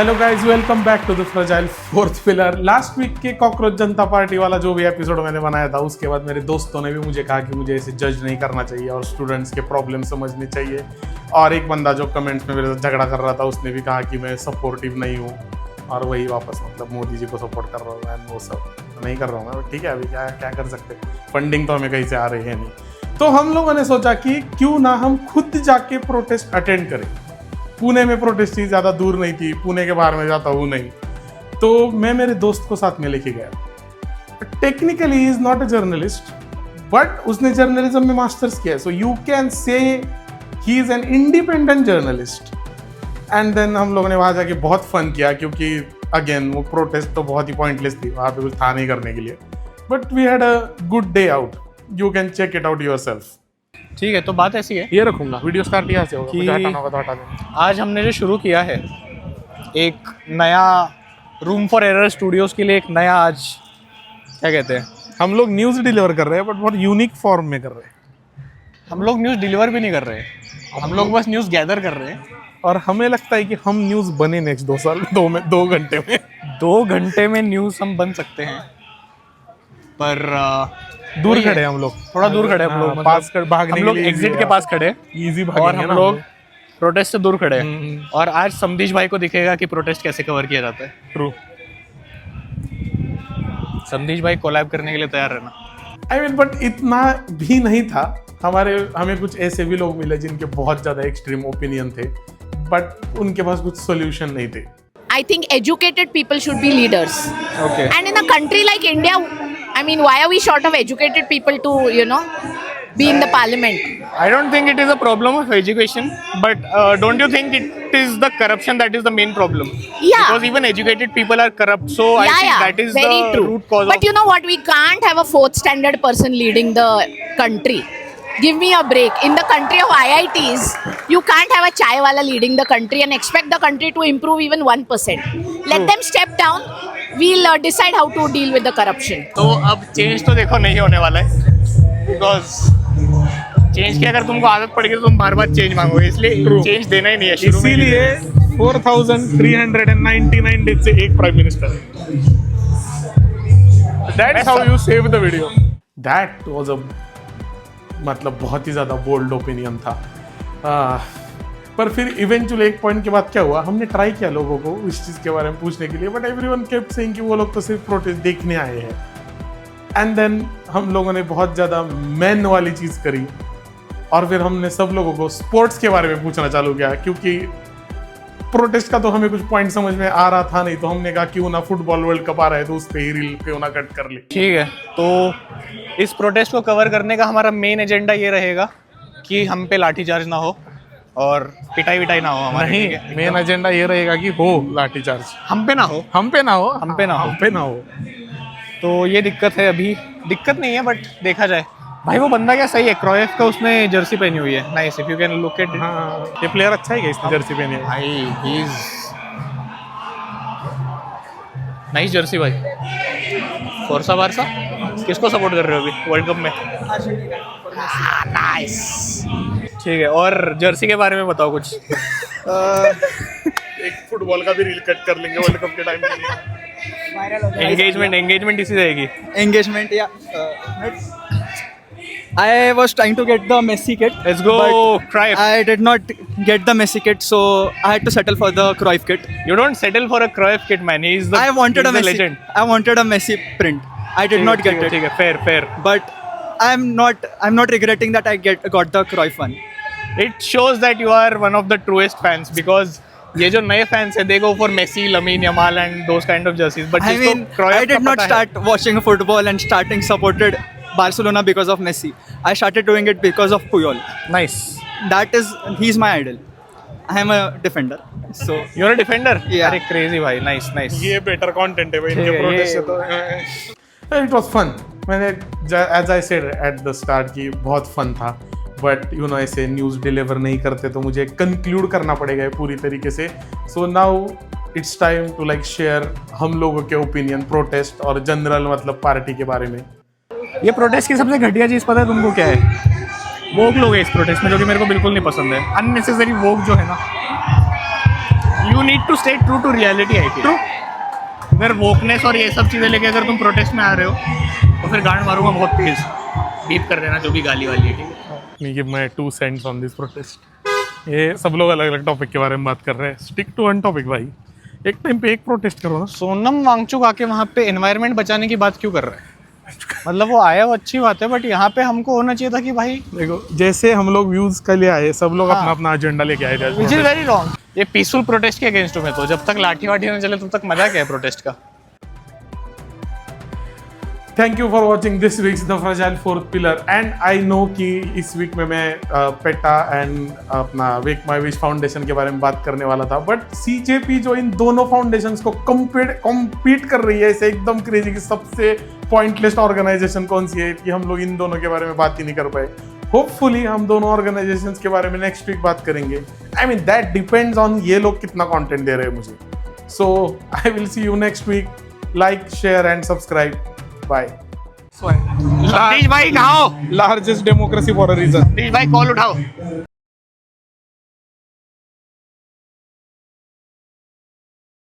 Hello guys, welcome back to the fragile fourth pillar. Last week के Cockroach Janta Party वाला जो भी episode मैंने बनाया था, उसके बाद मेरे दोस्तों ने भी मुझे कहा कि मुझे ऐसे जज नहीं करना चाहिए और स्टूडेंट्स के प्रॉब्लम समझने चाहिए। और एक बंदा जो कमेंट्स में मेरे साथ झगड़ा कर रहा था, उसने भी कहा कि मैं सपोर्टिव नहीं हूँ और वही वापस मतलब मोदी जी को सपोर्ट कर रहा हूँ। एंड वो सब नहीं कर रहा हूँ मैं, ठीक है। अभी क्या क्या कर सकते, फंडिंग तो हमें कहीं से आ रही है नहीं। तो हम लोगों ने सोचा कि क्यों ना हम खुद जाके प्रोटेस्ट अटेंड करें। पुणे में प्रोटेस्ट थी, ज़्यादा दूर नहीं थी, पुणे के बाहर में जाता हूँ नहीं। तो मैं मेरे दोस्त को साथ में लेके गया। Technically he is not a journalist, but उसने जर्नलिज्म में मास्टर्स किया है, so you can say he is an independent journalist. And then हम लोगों ने वहाँ जाके बहुत फन किया, क्योंकि अगेन वो प्रोटेस्ट तो बहुत ही पॉइंटलेस थी, वहाँ पे कुछ था नहीं करने के लिए। But we had a good day out, you can check it out yourself. ठीक है, तो बात ऐसी है ये रखूंगा, वीडियो स्टार्ट यहाँ से होगा, कि मुझे हटाना होगा तो हटा दें। आज हमने जो शुरू किया है एक नया रूम फॉर एरर स्टूडियोज़ के लिए, एक नया आज क्या कहते हैं, हम लोग न्यूज़ डिलीवर कर रहे हैं, बट बहुत यूनिक फॉर्म में कर रहे हैं। हम लोग न्यूज़ डिलीवर भी नहीं कर रहे हैं, हम लोग बस न्यूज़ गैदर कर रहे हैं। और हमें लगता है कि हम न्यूज़ बने नेक्स्ट 2 साल 2 घंटे में 2 घंटे में न्यूज़ हम बन सकते हैं, पर दूर खड़े हैं हम लोग, थोड़ा दूर खड़े हैं हम लोग, पास कर भागने हम लोग के लिए एग्जिट के पास खड़े इजी और भागेंगे हम ना लोग प्रोटेस्ट से दूर खड़े हैं। और आज समदीश भाई को दिखेगा कि प्रोटेस्ट कैसे कवर किया जाता है। ट्रू। समदीश भाई कोलैब करने के लिए तैयार रहना। आई मीन बट इतना भी नहीं था। हमें कुछ ऐसे भी लोग मिले जिनके बहुत ज़्यादा एक्सट्रीम ओपिनियन थे, बट उनके पास कुछ सोल्यूशन नहीं थे। I think educated people should be leaders. Okay. And in a country like India, I mean, why are we short of educated people to, be in the parliament? I don't think it is a problem of education, but don't you think it is the corruption that is the main problem? Yeah. Because even educated people are corrupt, so I think that is very the true. root cause But you know what? We can't have a 4th standard person leading the country. Give me a break. In the country of IITs, you can't have a chai wala leading the country and expect the country to improve even 1%. Let them step down. We'll decide how to deal with the corruption. तो अब change तो देखो नहीं होने वाला है, because change की अगर तुमको आदत पड़ गई तो तुम बार बार चेंज मांगोगे, इसलिए चेंज देना ही नहीं है शुरू में। इसीलिए 4399 डेज से एक prime minister. That's how you save the video. That was a मतलब बहुत ही ज़्यादा बोल्ड ओपिनियन था। पर फिर इवेंचुअली एक पॉइंट के बाद क्या हुआ, हमने ट्राई किया लोगों को इस चीज़ के बारे में पूछने के लिए, बट एवरीवन केप्ट सेइंग कि वो लोग तो सिर्फ प्रोटेस्ट देखने आए हैं। एंड देन हम लोगों ने बहुत ज़्यादा मैन वाली चीज़ करी, और फिर हमने सब लोगों को स्पोर्ट्स के बारे में पूछना चालू किया, क्योंकि प्रोटेस्ट का तो हमें कुछ पॉइंट समझ में आ रहा था नहीं। तो हमने कहा क्यों ना फुटबॉल वर्ल्ड कप आ रहा है तो उस पर ही रील क्यों ना कट कर ले। ठीक है, तो इस प्रोटेस्ट को कवर करने का हमारा मेन एजेंडा ये रहेगा कि हम पे लाठीचार्ज ना हो और पिटाई विटाई ना हो हमारे। नहीं, मेन एजेंडा ये रहेगा कि हो लाठीचार्ज, हम पे ना हो, हम पे ना हो, हम पे ना हो, हम पे ना हो। तो ये दिक्कत है। अभी दिक्कत नहीं है, बट देखा जाए। भाई वो बंदा क्या सही है, क्रोएफ का उसने जर्सी पहनी हुई है, nice, if you can look at. हाँ, ये प्लेयर अच्छा है क्या, इसने जर्सी पहनी है? भाई ही इज नाइस जर्सी भाई। फोर्सा बारसा किसको सपोर्ट कर रहे हो अभी वर्ल्ड कप में? नाइस। ठीक है, और जर्सी के बारे में बताओ कुछ। एक फुटबॉल का भी रील कट कर लेंगे वर्ल्ड कप के टाइम के लिए। एंगेजमेंट इसी रहेगी। Engagement, I was trying to get the Messi kit. Let's go, but Cruyff. I did not get the Messi kit, so I had to settle for the Cruyff kit. You don't settle for a Cruyff kit, man. He is the I wanted he's a the Messi. legend. I wanted a Messi print. I did not get it. ठीक है, fair. But I'm not regretting that I got the Cruyff one. It shows that you are one of the truest fans, because ये जो नए fans है, they go for Messi, Lamine Yamal and those kind of jerseys. But I mean, I did not start watching football and starting supported Barcelona because of Messi. I started doing it because of Puyol. Nice. He's my idol. I am a defender. So You're a defender? Yeah. अरे crazy भाई, nice. ये better content है भाई इनके ये- protest से तो। It was fun. मैंने as I said at the start की बहुत फन था, बट ऐसे न्यूज़ डिलीवर नहीं करते तो मुझे कंक्लूड करना पड़ेगा ये पूरी तरीके से। So now it's time to like share हम लोगों के ओपिनियन प्रोटेस्ट और जनरल मतलब पार्टी के बारे में। ये प्रोटेस्ट की सबसे घटिया चीज़ पता है तुमको क्या है? वोक लोग हैं इस प्रोटेस्ट में, जो कि मेरे को बिल्कुल नहीं पसंद है। अननेसेसरी वोक जो है ना, you need to stay true to reality I feel. अगर वोकनेस और ये सब चीज़ें लेके अगर तुम प्रोटेस्ट में आ रहे हो तो फिर गांड मारूंगा बहुत तेज, बीप कर देना जो भी गाली वाली है, ठीक है। नहीं कि मैं 2 cents ऑन दिस प्रोटेस्ट। ये सब लोग अलग अलग टॉपिक के बारे में बात कर रहे हैं, स्टिक टू वन टॉपिक भाई। एक टाइम पे एक प्रोटेस्ट करो ना। सोनम वांगचुक आके वहाँ पे एनवायरनमेंट बचाने की बात क्यों कर रहा है? मतलब वो आया वो अच्छी बात है, बट यहाँ पे हमको होना चाहिए था कि भाई देखो जैसे हम लोग व्यूज के लिए आए, सब लोग हाँ। अपना अपना एजेंडा लेके आए थे। Which is very wrong. ये पीसफुल प्रोटेस्ट के अगेंस्ट में, तो जब तक लाठी वाठी नहीं चले तब तक मजा क्या है प्रोटेस्ट का। Thank you for watching this weeks the fragile fourth pillar. And I know कि इस वीक में मैं पेटा एंड अपना वेक माई विश फाउंडेशन के बारे में बात करने वाला था, बट सीजेपी जो इन दोनों फाउंडेशंस को कम्पीट कर रही है, इसे एकदम क्रेजी की सबसे पॉइंटलेस ऑर्गेनाइजेशन कौन सी है कि हम लोग इन दोनों के बारे में बात ही नहीं कर पाए। होपफुली हम दोनों ऑर्गेनाइजेशंस के बारे में नेक्स्ट वीक बात करेंगे। I mean that depends on ये लोग कितना कंटेंट दे रहे हैं मुझे। So I will see you next week. Like, share and subscribe. Bye. Satish भाई कहाँ हो? Largest democracy for a reason. Satish भाई कॉल उठाओ।